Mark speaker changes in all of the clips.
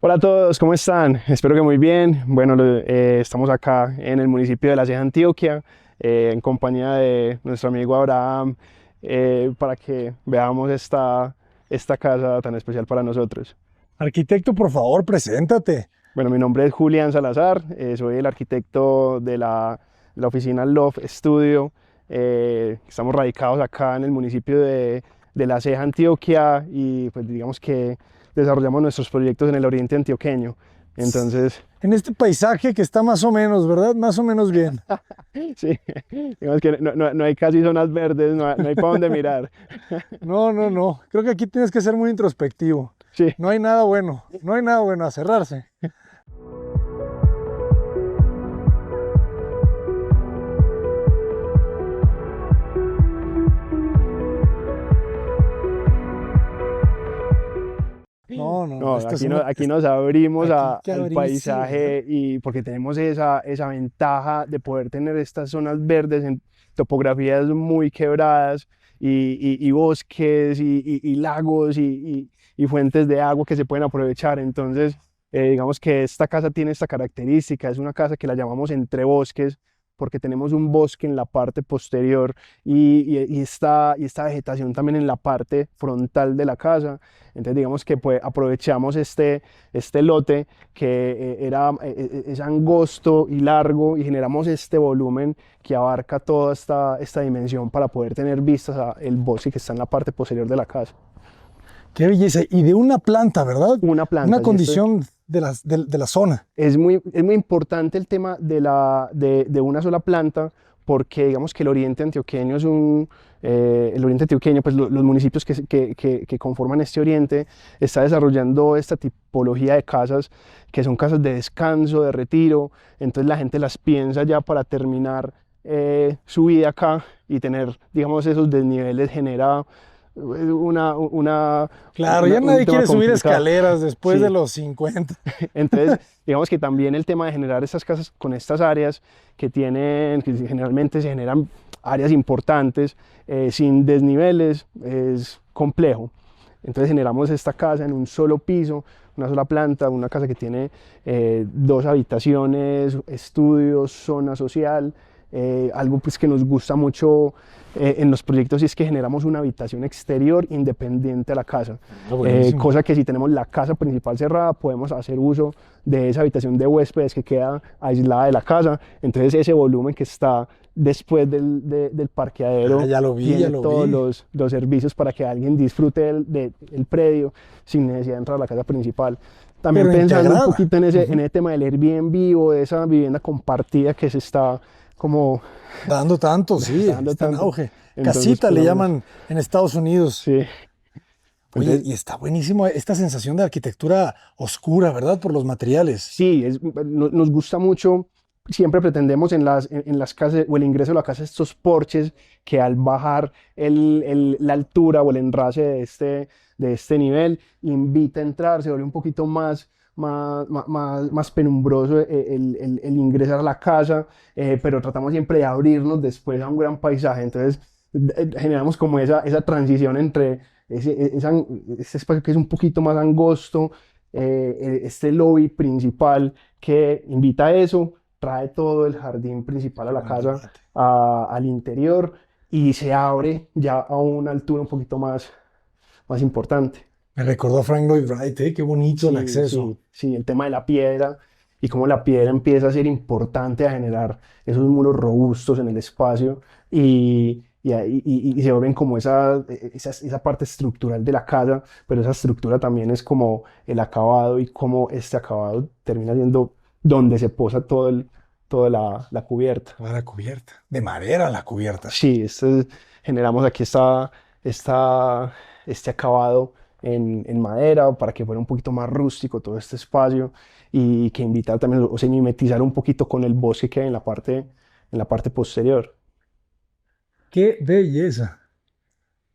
Speaker 1: Hola a todos, ¿cómo están? Espero que muy bien. Bueno, estamos acá en el municipio de La Ceja, Antioquia, en compañía de nuestro amigo Abraham, para que veamos esta casa tan especial para nosotros.
Speaker 2: Arquitecto, por favor, preséntate.
Speaker 1: Bueno, mi nombre es Julián Salazar, soy el arquitecto de la oficina Love Studio. Estamos radicados acá en el municipio de La Ceja, Antioquia, y pues digamos que desarrollamos nuestros proyectos en el oriente antioqueño. Entonces,
Speaker 2: En este paisaje que está más o menos, ¿verdad? Más o menos bien.
Speaker 1: sí, digamos que no hay casi zonas verdes, no hay para dónde mirar.
Speaker 2: No, no, no. Creo que aquí tienes que ser muy introspectivo.
Speaker 1: Sí.
Speaker 2: No hay nada bueno. No hay nada bueno a cerrarse. No, no, no.
Speaker 1: No,
Speaker 2: Esto es
Speaker 1: aquí nos abrimos
Speaker 2: aquí que
Speaker 1: al
Speaker 2: abrirse, ¿verdad?
Speaker 1: paisaje y porque tenemos esa ventaja de poder tener estas zonas verdes en topografías muy quebradas y bosques y lagos y fuentes de agua que se pueden aprovechar. Entonces, digamos que esta casa tiene esta característica, es una casa que la llamamos entre bosques porque tenemos un bosque en la parte posterior y esta vegetación también en la parte frontal de la casa. Entonces digamos que pues, aprovechamos este lote que es angosto y largo y generamos este volumen que abarca toda esta dimensión para poder tener vistas al bosque que está en la parte posterior de la casa.
Speaker 2: Qué belleza. Y de una planta, ¿verdad?
Speaker 1: Una
Speaker 2: Una
Speaker 1: planta, si esto
Speaker 2: condición de la zona.
Speaker 1: es muy importante el tema de una sola planta, porque digamos que el oriente antioqueño el oriente antioqueño, pues los municipios que conforman este oriente, está desarrollando esta tipología de casas, que son casas de descanso, de retiro. Entonces la gente las piensa ya para terminar su vida acá y tener, digamos, esos desniveles genera
Speaker 2: Claro, ya
Speaker 1: un
Speaker 2: nadie
Speaker 1: tema
Speaker 2: quiere subir
Speaker 1: complicado.
Speaker 2: escaleras después de
Speaker 1: Sí.
Speaker 2: los 50.
Speaker 1: Entonces, digamos que también el tema de generar estas casas con estas áreas que generalmente se generan áreas importantes, sin desniveles, es complejo. Entonces generamos esta casa en un solo piso, una sola planta, una casa que tiene dos habitaciones, estudios, zona social. Algo pues que nos gusta mucho en los proyectos es que generamos una habitación exterior independiente a la casa,
Speaker 2: Ah, buenísimo.
Speaker 1: cosa que si tenemos la casa principal cerrada podemos hacer uso de esa habitación de huéspedes que queda aislada de la casa. Entonces ese volumen que está después del
Speaker 2: Ah,
Speaker 1: parqueadero
Speaker 2: ya lo vi, ya
Speaker 1: tiene
Speaker 2: lo
Speaker 1: todos
Speaker 2: vi.
Speaker 1: los servicios para que alguien disfrute del predio sin necesidad de entrar a la casa principal. También
Speaker 2: Pero
Speaker 1: pensando un
Speaker 2: integrada.
Speaker 1: poquito en ese,
Speaker 2: Ujú.
Speaker 1: en ese tema del Airbnb o de esa vivienda compartida que se está como
Speaker 2: Dando tanto, sí,
Speaker 1: dando
Speaker 2: está en
Speaker 1: tanto.
Speaker 2: auge.
Speaker 1: Entonces,
Speaker 2: Casita le
Speaker 1: podemos,
Speaker 2: llaman en Estados Unidos.
Speaker 1: sí.
Speaker 2: Oye,
Speaker 1: Entonces,
Speaker 2: y está buenísimo esta sensación de arquitectura oscura, ¿verdad? Por los materiales.
Speaker 1: sí, nos gusta mucho. Siempre pretendemos en las casas o el ingreso a la casa estos porches que al bajar la altura o el enrase de este nivel invita a entrar, se vuelve un poquito más penumbroso el ingresar a la casa, pero tratamos siempre de abrirnos después a un gran paisaje. Entonces generamos como esa transición entre ese espacio que es un poquito más angosto, este lobby principal que invita a eso, trae todo el jardín principal a
Speaker 2: Qué
Speaker 1: la
Speaker 2: buen
Speaker 1: casa,
Speaker 2: remate.
Speaker 1: al interior, y se abre ya a una altura un poquito más importante.
Speaker 2: Me recordó a Frank Lloyd Wright, ¿eh? Qué bonito el
Speaker 1: Sí,
Speaker 2: acceso.
Speaker 1: sí, sí, el tema de la piedra y cómo la piedra empieza a ser importante a generar esos muros robustos en el espacio y se vuelven como esa parte estructural de la casa, pero esa estructura también es como el acabado y cómo este acabado termina siendo donde se posa toda la cubierta.
Speaker 2: Toda la cubierta. De madera la cubierta.
Speaker 1: Sí, generamos aquí este acabado en madera para que fuera un poquito más rústico todo este espacio y que invitar también o sea, mimetizar un poquito con el bosque que hay en la parte posterior.
Speaker 2: Qué belleza,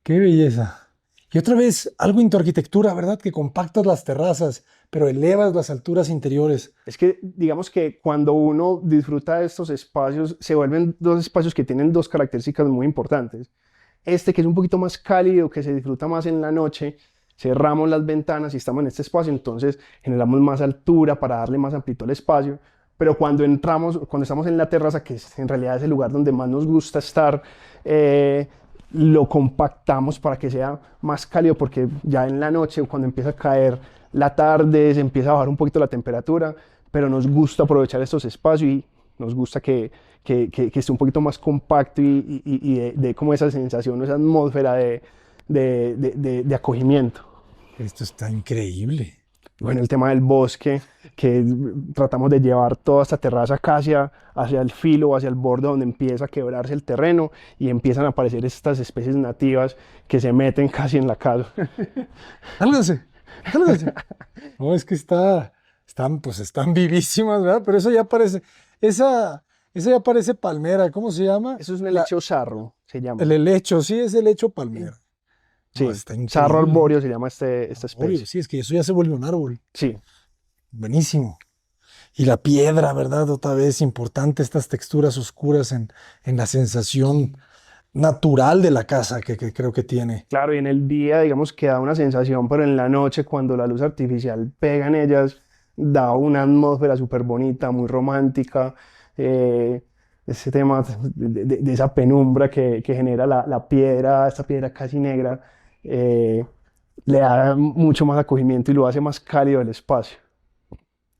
Speaker 2: qué belleza. Y otra vez, algo en tu arquitectura, ¿verdad? Que compactas las terrazas, pero elevas las alturas interiores.
Speaker 1: Es que digamos que cuando uno disfruta de estos espacios, se vuelven dos espacios que tienen dos características muy importantes. Este que es un poquito más cálido, que se disfruta más en la noche, cerramos las ventanas y estamos en este espacio, entonces generamos más altura para darle más amplitud al espacio. Pero cuando entramos, cuando estamos en la terraza, que en realidad es el lugar donde más nos gusta estar, lo compactamos para que sea más cálido, porque ya en la noche, cuando empieza a caer la tarde, se empieza a bajar un poquito la temperatura, pero nos gusta aprovechar estos espacios y nos gusta que esté un poquito más compacto y de como esa sensación, esa atmósfera de acogimiento.
Speaker 2: Esto está increíble.
Speaker 1: Bueno, el tema del bosque, que tratamos de llevar toda esta terraza casi hacia el filo, hacia el borde donde empieza a quebrarse el terreno y empiezan a aparecer estas especies nativas que se meten casi en la casa.
Speaker 2: Sálganse, sálganse. No, es que están vivísimas, ¿verdad? Pero eso ya parece, esa ya parece palmera, ¿cómo se llama?
Speaker 1: Eso es un helecho sarro, se llama.
Speaker 2: El helecho, sí, es el helecho palmera.
Speaker 1: Sí,
Speaker 2: No, está
Speaker 1: sarro
Speaker 2: increíble.
Speaker 1: arbóreo se llama esta
Speaker 2: Arbóreo,
Speaker 1: especie.
Speaker 2: sí, es que eso ya se vuelve un árbol.
Speaker 1: Sí,
Speaker 2: Buenísimo. Y la piedra, ¿verdad? Otra vez importante, estas texturas oscuras en la sensación natural de la casa que creo que tiene.
Speaker 1: claro, y en el día, digamos que da una sensación, pero en la noche, cuando la luz artificial pega en ellas, da una atmósfera súper bonita, muy romántica. eh, Ese tema de esa penumbra que genera la piedra, esta piedra casi negra, eh, le da mucho más acogimiento y lo hace más cálido el espacio.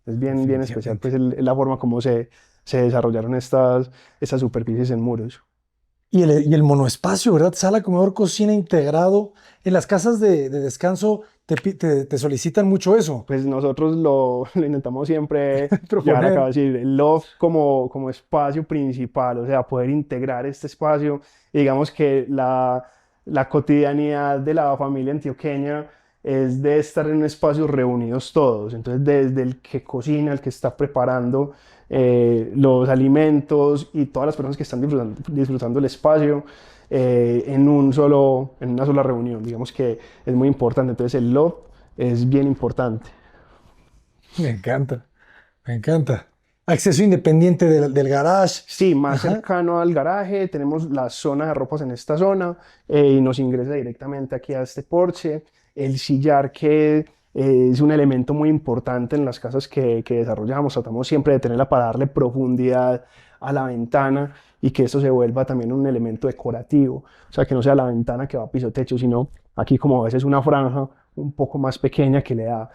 Speaker 1: Es bien, bien especial,
Speaker 2: Definitivamente.
Speaker 1: pues la forma como se desarrollaron estas superficies en muros.
Speaker 2: Y el monoespacio, ¿verdad? Sala, comedor, cocina integrado. En las casas de descanso te solicitan mucho eso.
Speaker 1: Pues nosotros lo intentamos siempre llevar a cabo,
Speaker 2: Proponer.
Speaker 1: así, el loft como espacio principal, o sea, poder integrar este espacio. Y digamos que la cotidianidad de la familia antioqueña es de estar en un espacio reunidos todos. Entonces, desde el que cocina, el que está preparando los alimentos y todas las personas que están disfrutando el espacio en una sola reunión. Digamos que es muy importante. Entonces, el loft es bien importante.
Speaker 2: Me encanta, me encanta. Acceso independiente del garage.
Speaker 1: Sí, más
Speaker 2: Ajá.
Speaker 1: cercano al garaje, tenemos la zona de ropas en esta zona y nos ingresa directamente aquí a este porche. El sillar que es un elemento muy importante en las casas que desarrollamos. Tratamos siempre de tenerla para darle profundidad a la ventana y que esto se vuelva también un elemento decorativo. O sea, que no sea la ventana que va a piso techo, sino aquí como a veces una franja un poco más pequeña que le da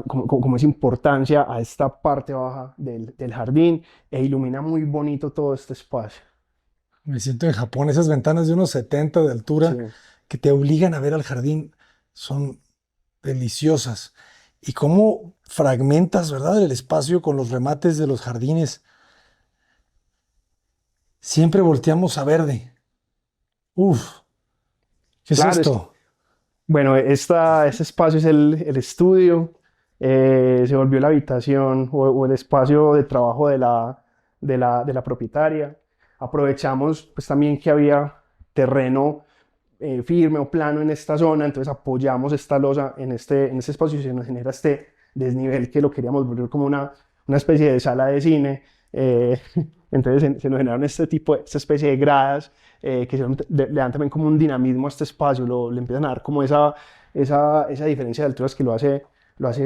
Speaker 1: como esa importancia a esta parte baja del jardín e ilumina muy bonito todo este espacio.
Speaker 2: Me siento en Japón, esas ventanas de unos 70 de
Speaker 1: Sí,
Speaker 2: altura que te obligan a ver al jardín son deliciosas. Y cómo fragmentas, ¿verdad? El espacio con los remates de los jardines. Siempre volteamos a verde. Uf, ¿qué es
Speaker 1: claro,
Speaker 2: esto?
Speaker 1: bueno, este espacio es el estudio, se volvió la habitación o el espacio de trabajo de la propietaria. Aprovechamos pues también que había terreno firme o plano en esta zona, entonces apoyamos esta losa en este espacio y se nos genera este desnivel que lo queríamos volver como una especie de sala de cine. Entonces se nos generaron esta especie de gradas le dan también como un dinamismo a este espacio, le empiezan a dar como esa diferencia de alturas que lo hace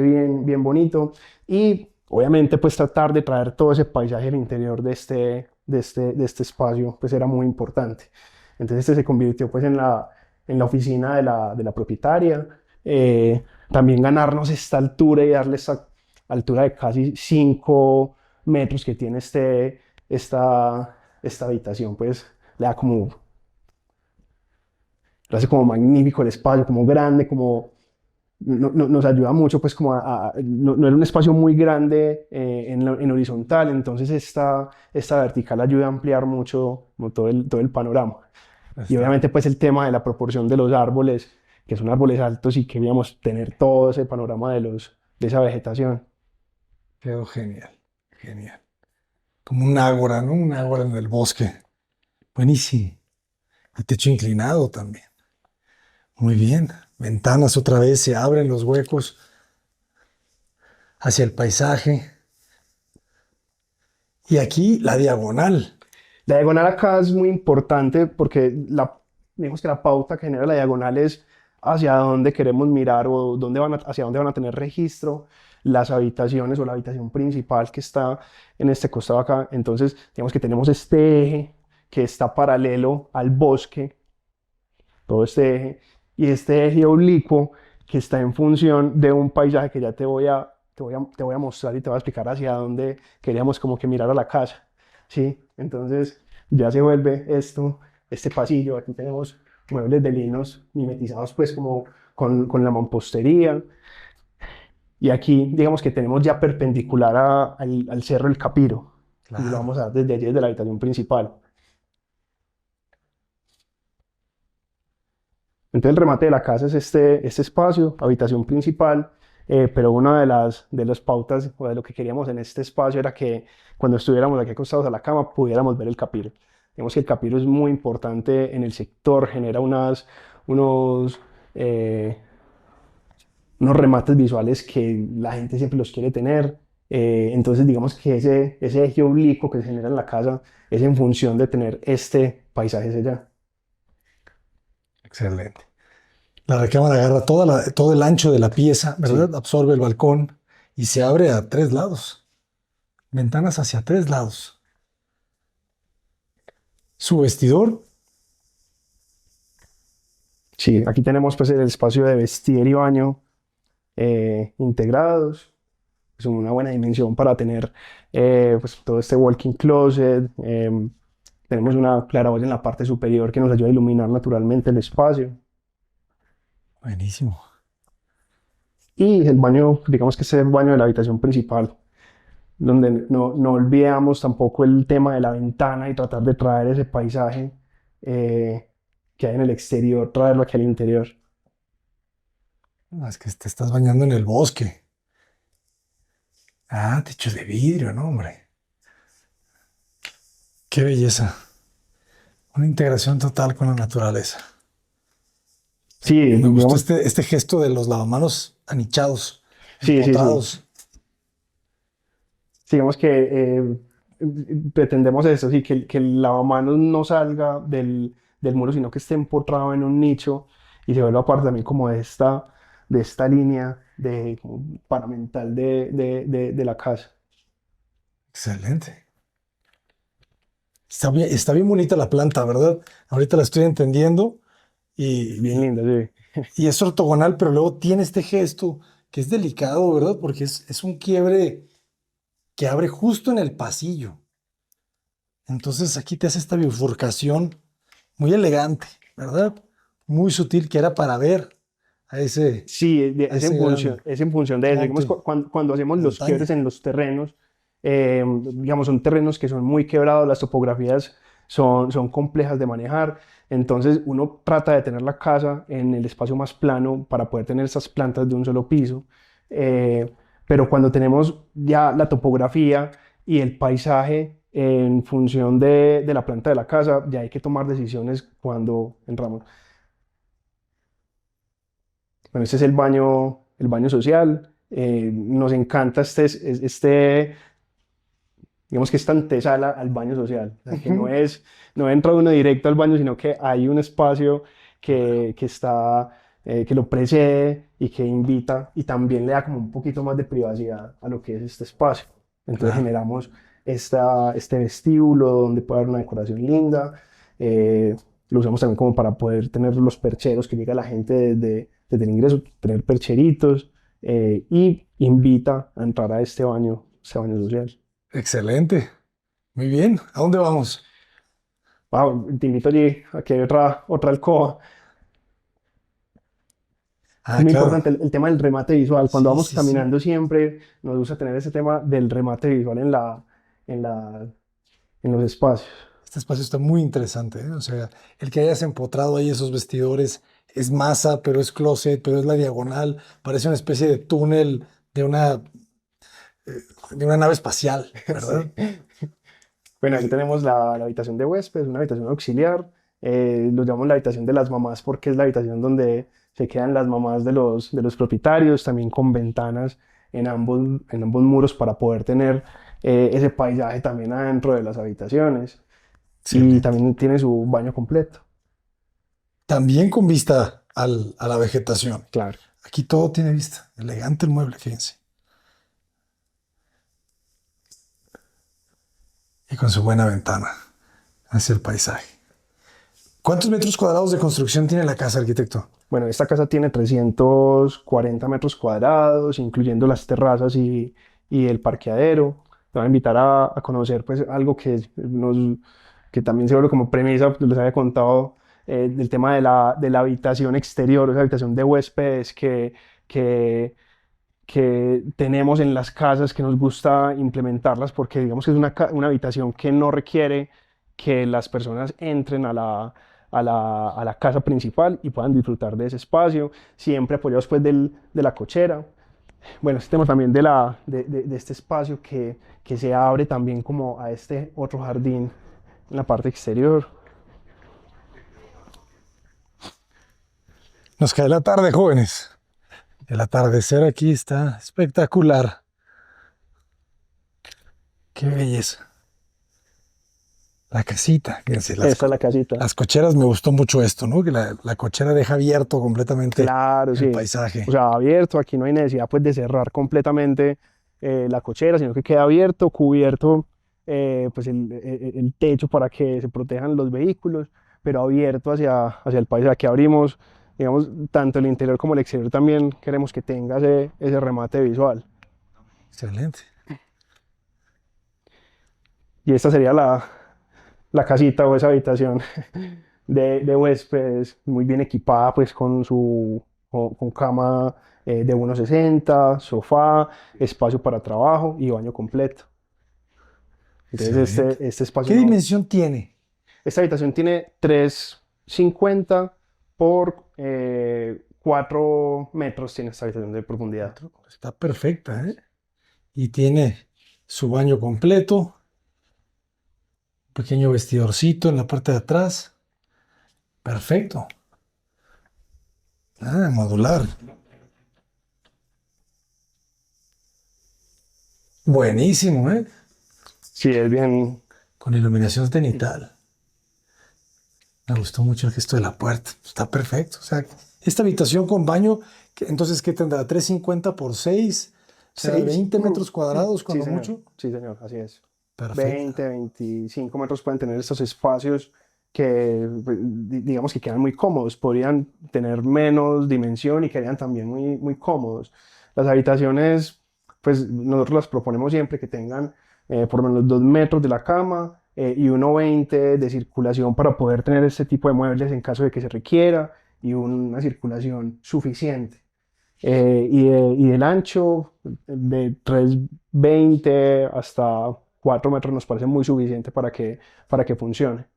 Speaker 1: bien, bien bonito. Y obviamente pues tratar de traer todo ese paisaje al interior de este espacio pues era muy importante. Entonces este se convirtió pues en la oficina de la propietaria. También ganarnos esta altura y darle esta altura de casi 5 metros que tiene esta habitación, pues le da como, lo hace como magnífico el espacio, como grande, como nos ayuda mucho, pues como no era un espacio muy grande en horizontal, entonces esta vertical ayuda a ampliar mucho como todo el panorama. Y
Speaker 2: Está,
Speaker 1: obviamente pues el tema de la proporción de los árboles, que son árboles altos y queríamos tener todo ese panorama de esa vegetación.
Speaker 2: quedó genial, genial. Como un ágora, ¿no? Un ágora en el bosque. Buenísimo. Y techo inclinado también. Muy bien. Ventanas otra vez, se abren los huecos hacia el paisaje. Y aquí la diagonal.
Speaker 1: La diagonal acá es muy importante porque digamos que la pauta que genera la diagonal es hacia dónde queremos mirar o hacia dónde van a tener registro las habitaciones o la habitación principal que está en este costado acá. Entonces, digamos que tenemos este eje que está paralelo al bosque, todo este eje, y este eje oblicuo que está en función de un paisaje que ya te voy a mostrar y te voy a explicar hacia dónde queríamos como que mirar a la casa, ¿sí? Entonces ya se vuelve esto, este pasillo, aquí tenemos muebles de linos mimetizados pues como con la mampostería, y aquí digamos que tenemos ya perpendicular al Cerro El Capiro, y lo
Speaker 2: Claro.
Speaker 1: vamos a dar desde allí, desde la habitación principal. Entonces el remate de la casa es este espacio, habitación principal, pero una de las pautas o de lo que queríamos en este espacio era que cuando estuviéramos aquí acostados a la cama pudiéramos ver el capiro. Digamos que el capiro es muy importante en el sector, genera unos, eh, unos remates visuales que la gente siempre los quiere tener. Entonces digamos que ese eje oblicuo que se genera en la casa es en función de tener este paisaje allá.
Speaker 2: Excelente. La recámara agarra todo el ancho de la pieza,
Speaker 1: Sí.
Speaker 2: ¿verdad? Absorbe el balcón y se abre a tres lados. Ventanas hacia tres lados. Su vestidor,
Speaker 1: Sí, aquí tenemos pues el espacio de vestir y baño integrados. Es una buena dimensión para tener pues, todo este walk-in closet. Tenemos una claraboya en la parte superior que nos ayuda a iluminar naturalmente el espacio.
Speaker 2: buenísimo.
Speaker 1: Y el baño, digamos que este es el baño de la habitación principal, donde no olvidamos tampoco el tema de la ventana y tratar de traer ese paisaje eh, que hay en el exterior, traerlo aquí al interior.
Speaker 2: Ah, es que te estás bañando en el bosque. Ah, techo de vidrio, ¿no, hombre? Qué belleza. Una integración total con la naturaleza.
Speaker 1: Sí,
Speaker 2: Me gustó
Speaker 1: digamos,
Speaker 2: este gesto de los lavamanos anichados,
Speaker 1: sí.
Speaker 2: empotrados.
Speaker 1: Digamos que pretendemos eso, sí, que el lavamanos no salga del muro, sino que esté empotrado en un nicho y se vuelva parte también como de esta línea como paramental de la casa.
Speaker 2: Excelente. Está bien bonita la planta, ¿verdad? Ahorita la estoy entendiendo
Speaker 1: Bien
Speaker 2: y,
Speaker 1: linda, sí.
Speaker 2: y es ortogonal, pero luego tiene este gesto que es delicado, ¿verdad? Porque es un quiebre que abre justo en el pasillo. Entonces aquí te hace esta bifurcación muy elegante, ¿verdad? Muy sutil que era para ver a
Speaker 1: Sí,
Speaker 2: a ese gran
Speaker 1: es en función de eso. Digamos,
Speaker 2: monte,
Speaker 1: cuando hacemos los quiebres
Speaker 2: montaña.
Speaker 1: en los terrenos, digamos, son terrenos que son muy quebrados, las topografías son complejas de manejar, entonces uno trata de tener la casa en el espacio más plano para poder tener esas plantas de un solo piso, eh, pero cuando tenemos ya la topografía y el paisaje en función de la planta de la casa, ya hay que tomar decisiones cuando entramos. Bueno, este es el baño social. Nos encanta digamos que esta antesala al baño social. O sea, que
Speaker 2: Ujú.
Speaker 1: no entra uno directo al baño, sino que hay un espacio que está, que lo precede y que invita y también le da como un poquito más de privacidad a lo que es este espacio. Entonces
Speaker 2: Claro,
Speaker 1: generamos este vestíbulo donde puede haber una decoración linda. eh, lo usamos también como para poder tener los percheros que llega la gente desde el ingreso, tener percheritos y invita a entrar a este baño social.
Speaker 2: excelente. Muy bien. ¿A dónde vamos?
Speaker 1: Wow, te invito allí a que hay otra alcoba. Es
Speaker 2: Ah,
Speaker 1: muy
Speaker 2: claro.
Speaker 1: importante el tema del remate visual. Cuando
Speaker 2: Sí,
Speaker 1: vamos
Speaker 2: sí, sí.
Speaker 1: caminando siempre nos gusta tener ese tema del remate visual en la, en los espacios.
Speaker 2: Este espacio está muy interesante, ¿eh? O sea, el que hayas empotrado ahí esos vestidores es masa, pero es closet, pero es la diagonal. Parece una especie de túnel de eh, de una nave espacial, ¿verdad?
Speaker 1: Sí. Bueno, aquí
Speaker 2: Y-
Speaker 1: tenemos la habitación de huéspedes, una habitación auxiliar. Lo llamamos la habitación de las mamás porque es la habitación donde se quedan las mamás de los propietarios, también con ventanas en ambos muros para poder tener ese paisaje también adentro de las habitaciones. Y
Speaker 2: Excelente.
Speaker 1: también tiene su baño completo.
Speaker 2: También con vista a la vegetación.
Speaker 1: Claro.
Speaker 2: Aquí todo tiene vista. Elegante el mueble, fíjense. Y con su buena ventana hacia el paisaje. ¿Cuántos metros cuadrados de construcción tiene la casa, arquitecto?
Speaker 1: Bueno, esta casa tiene 340 metros cuadrados, incluyendo las terrazas y el parqueadero. Te voy a invitar a conocer pues, algo que también se vuelve como premisa, pues, les había contado del tema de la habitación exterior, esa habitación de huéspedes que, que tenemos en las casas, que nos gusta implementarlas porque digamos que es una habitación que no requiere que las personas entren a la casa principal y puedan disfrutar de ese espacio, siempre apoyados pues de la cochera. Bueno, este tema también de este espacio que se abre también como a este otro jardín en la parte exterior.
Speaker 2: Nos cae la tarde, jóvenes. El atardecer aquí está espectacular. Qué belleza. La casita, fíjense,
Speaker 1: Esta es la casita.
Speaker 2: las cocheras, me gustó mucho esto, ¿no? Que la cochera deja abierto completamente
Speaker 1: Claro,
Speaker 2: el
Speaker 1: sí.
Speaker 2: paisaje.
Speaker 1: O sea, abierto, aquí no hay necesidad pues de cerrar completamente la cochera, sino que queda abierto, cubierto pues el techo para que se protejan los vehículos, pero abierto hacia el paisaje. Aquí abrimos, digamos, tanto el interior como el exterior también queremos que tenga ese remate visual.
Speaker 2: Excelente.
Speaker 1: Y esta sería la casita o esa habitación de huéspedes, muy bien equipada, pues con cama de 1,60, sofá, espacio para trabajo y baño completo. Entonces,
Speaker 2: Excelente.
Speaker 1: este espacio
Speaker 2: ¿Qué
Speaker 1: no.
Speaker 2: dimensión tiene?
Speaker 1: Esta habitación tiene 3,50 por 4 metros, tiene esta habitación de profundidad.
Speaker 2: Está perfecta, ¿eh? Y tiene su baño completo, un pequeño vestidorcito en la parte de atrás. Perfecto. Ah, modular. Buenísimo, ¿eh?
Speaker 1: Sí, es bien.
Speaker 2: Con iluminación cenital. Me gustó mucho el gesto de la puerta. Está perfecto. O sea, esta habitación con baño, entonces, ¿qué tendrá? 350 por 6, o sea, 20 metros cuadrados,
Speaker 1: Sí,
Speaker 2: cuando
Speaker 1: señor.
Speaker 2: mucho.
Speaker 1: Sí, señor, así es.
Speaker 2: Perfecto.
Speaker 1: 20, 25 metros pueden tener estos espacios que, pues, digamos que quedan muy cómodos. Podrían tener menos dimensión y quedarían también muy, muy cómodos. Las habitaciones, pues nosotros las proponemos siempre que tengan por lo menos 2 metros de la cama y 1,20 de circulación para poder tener este tipo de muebles en caso de que se requiera y una circulación suficiente. Y del ancho de 3,20 hasta 4 metros nos parece muy suficiente para que funcione.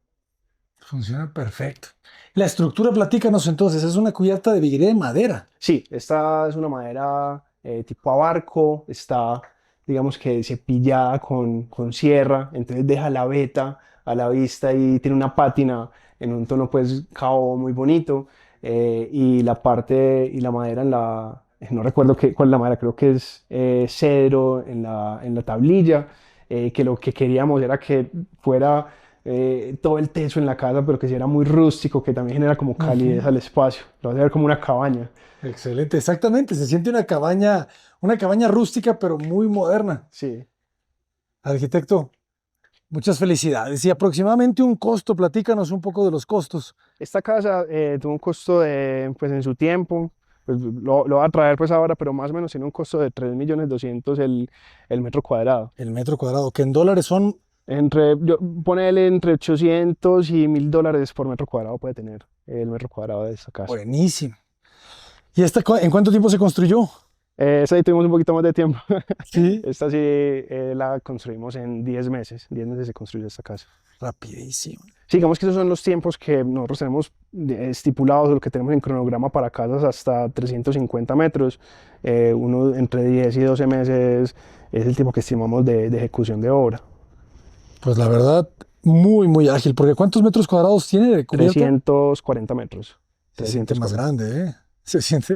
Speaker 2: Funciona perfecto. La estructura, platícanos entonces, es una cubierta de vidrio de madera.
Speaker 1: Sí, esta es una madera tipo abarco, está, digamos que cepillada con sierra, entonces deja la veta a la vista y tiene una pátina en un tono pues cao muy bonito. Y la parte y la madera no recuerdo cuál es la madera, creo que es cedro en la tablilla, que lo que queríamos era que fuera todo el techo en la casa, pero que sí era muy rústico, que también genera como calidez
Speaker 2: Ujú.
Speaker 1: al espacio. Lo va a ver como una cabaña.
Speaker 2: Excelente, exactamente. Se siente una cabaña rústica, pero muy moderna.
Speaker 1: Sí.
Speaker 2: Arquitecto, muchas felicidades. Y aproximadamente un costo, platícanos un poco de los costos.
Speaker 1: Esta casa tuvo un costo pues en su tiempo, pues lo va a traer pues ahora, pero más o menos tiene un costo de 3.200.000 el metro cuadrado.
Speaker 2: El metro cuadrado, que en dólares son
Speaker 1: Ponele entre 800 y $1.000 por metro cuadrado puede tener el metro cuadrado de esta casa.
Speaker 2: buenísimo. ¿Y esta en cuánto tiempo se construyó?
Speaker 1: Esta sí tuvimos un poquito más de tiempo.
Speaker 2: Sí.
Speaker 1: Esta sí la construimos en 10 meses. 10 meses se construyó esta casa.
Speaker 2: Rapidísimo.
Speaker 1: Sí, digamos que esos son los tiempos que nosotros tenemos estipulados, lo que tenemos en cronograma para casas hasta 350 metros. Uno entre 10 y 12 meses es el tiempo que estimamos de ejecución de obra.
Speaker 2: Pues la verdad, muy, muy ágil, porque ¿cuántos metros cuadrados tiene de cubierta?
Speaker 1: 340 metros.
Speaker 2: Se siente más
Speaker 1: 340.
Speaker 2: grande, ¿eh? Se
Speaker 1: Sí,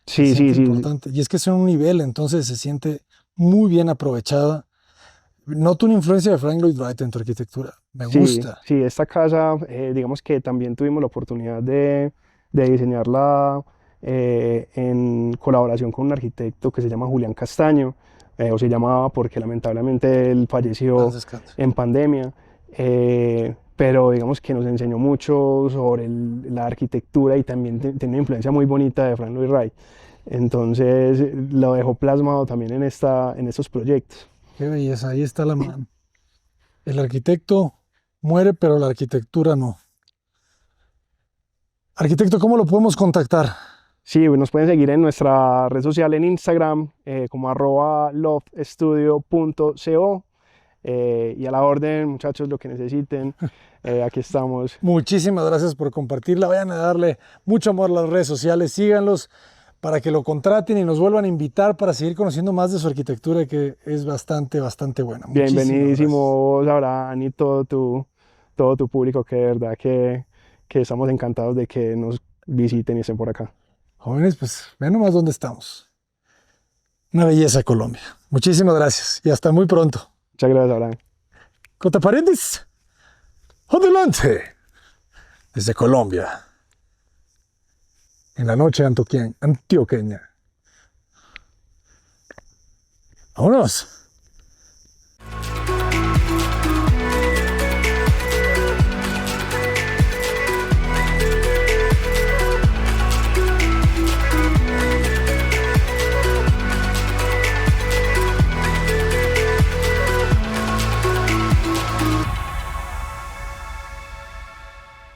Speaker 1: sí,
Speaker 2: siente
Speaker 1: sí.
Speaker 2: importante. Y es que es en un nivel, entonces se siente muy bien aprovechada. Noto una influencia de Frank Lloyd Wright en tu arquitectura. Me
Speaker 1: Sí,
Speaker 2: gusta.
Speaker 1: sí, esta casa, digamos que también tuvimos la oportunidad de diseñarla en colaboración con un arquitecto que se llama Julián Castaño, o se llamaba porque lamentablemente él
Speaker 2: Paz
Speaker 1: falleció
Speaker 2: descanse.
Speaker 1: en pandemia, pero digamos que nos enseñó mucho sobre la arquitectura y también tiene una influencia muy bonita de Frank Lloyd Wright. Entonces lo dejó plasmado también en estos proyectos.
Speaker 2: Qué belleza, ahí está la mano. El arquitecto muere, pero la arquitectura no. Arquitecto, ¿cómo lo podemos contactar?
Speaker 1: Sí, nos pueden seguir en nuestra red social en Instagram como @loftstudio.co y a la orden, muchachos, lo que necesiten, aquí estamos.
Speaker 2: Muchísimas gracias por compartirla. Vayan a darle mucho amor a las redes sociales. Síganlos para que lo contraten y nos vuelvan a invitar para seguir conociendo más de su arquitectura, que es bastante, bastante buena. Muchísimas
Speaker 1: Bienvenidísimo
Speaker 2: gracias.
Speaker 1: vos, Abraham, y todo tu público, que de verdad que estamos encantados de que nos visiten y estén por acá.
Speaker 2: Jóvenes, pues vean nomás dónde estamos. Una belleza Colombia. Muchísimas gracias y hasta muy pronto.
Speaker 1: Muchas gracias, Abraham.
Speaker 2: Cota Paredes, adelante. Desde Colombia, en la noche antioqueña. Vámonos.